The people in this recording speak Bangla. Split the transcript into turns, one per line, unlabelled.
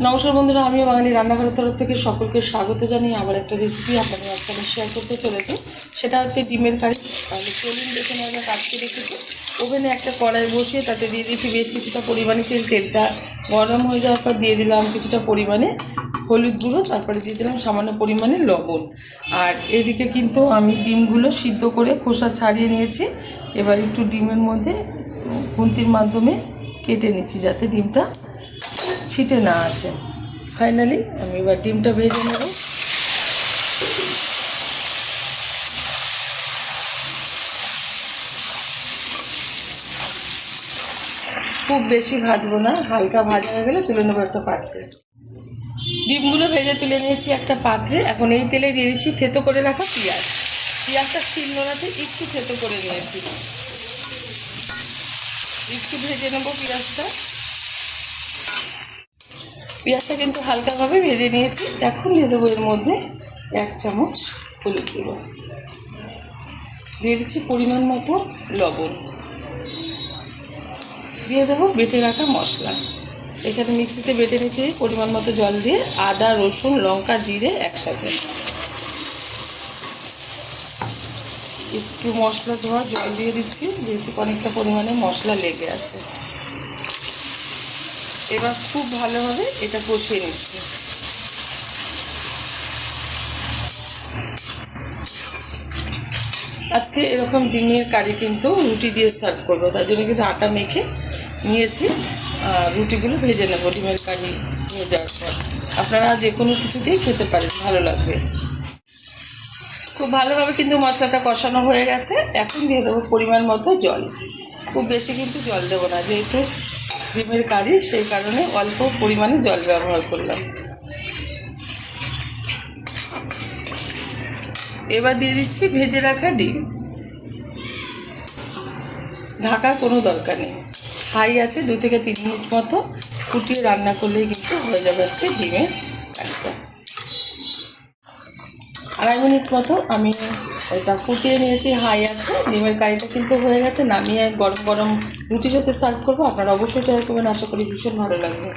নমস্কার বন্ধুরা, আমিও বাঙালি রান্নাঘরের তরফ থেকে সকলকে স্বাগত জানিয়ে আবার একটা রেসিপি আপনাদের আজকে শেয়ার করতে চলেছি। সেটা হচ্ছে ডিমের কারি। তাহলে চলুন দেখে আমরা কাটতে রেখেছি। ওভেনে একটা কড়াই বসিয়ে তাতে দিয়ে দিয়েছি বেশ কিছুটা পরিমাণে তেল। তেলটা গরম হয়ে যাওয়ার পর দিয়ে দিলাম কিছুটা পরিমাণে হলুদ গুঁড়ো, তারপরে দিয়ে দিলাম সামান্য পরিমাণে লবণ। আর এদিকে কিন্তু আমি ডিমগুলো সিদ্ধ করে খোসা ছাড়িয়ে নিয়েছি। এবার একটু ডিমের মধ্যে খুন্তির মাধ্যমে কেটে নিচ্ছি যাতে ডিমটা ছিটে না আসে। ফাইনালি আমি এবার ডিমটা ভেজে নেব। খুব বেশি ভাজবো না, হালকা ভাজা হয়ে গেলে তুলে নেবো একটা পাত্রে। ডিমগুলো ভেজে তুলে নিয়েছি একটা পাত্রে। এখন এই তেলে দিয়ে দিচ্ছি থেতো করে রাখা পেঁয়াজ। পেঁয়াজটা শিলনোড়াতে একটু থেতো করে নিয়েছি, একটু ভেজে নেবো পেঁয়াজটা। পেঁয়াজটা কিন্তু হালকাভাবে ভেজে নিয়েছি। এখন দিয়ে দেবো এর মধ্যে 1 চামচ হলুদ গুঁড়ো, দিয়ে দিচ্ছি পরিমাণ মতো লবণ, দিয়ে দেবো বেটে রাখা মশলা। এখানে মিক্সিতে বেটে নিচ্ছি পরিমাণ মতো জল দিয়ে, আদা রসুন লঙ্কা জিরে একসাথে। একটু মশলা ধোয়া জল দিয়ে দিচ্ছি, যেহেতু অনেকটা পরিমাণে মশলা লেগে আছে। এবার খুব ভালোভাবে এটা কষিয়ে নিচ্ছি। আজকে এরকম ডিমের কারি কিন্তু রুটি দিয়ে সার্ভ করবো, তার জন্য কিন্তু আটা মেখে নিয়েছি। রুটিগুলো ভেজে নেবো ডিমের কারি হয়ে যাওয়ার পর। আপনারা যে কোনো কিছু দিয়ে খেতে পারেন, ভালো লাগবে। খুব ভালোভাবে কিন্তু মশলাটা কষানো হয়ে গেছে। এখন দিয়ে দেবো পরিমাণ মতো জল। খুব বেশি কিন্তু জল দেবো না, যেহেতু ডিমের কারি সেই কারণে অল্প পরিমাণে জল ব্যবহার করলাম। এবার দিয়ে দিচ্ছি ভেজে রাখা ডিম। ঢাকার কোনো দরকার নেই, হাই আছে 2 থেকে 3 মিনিট মতো ফুটিয়ে রান্না করলেই কিন্তু হয়ে যাবে আজকে ডিমের কারিটা। 2.5 মিনিট মতো আমি এটা ফুটিয়ে নিয়েছি, হাই আছে। ডিমের কারিটা কিন্তু হয়ে গেছে। নামিয়ে গরম গরম রুটির সাথে সার্ভ করবো। আপনারা অবশ্যই ট্রাই করবেন, আশা করি ভীষণ ভালো লাগবে।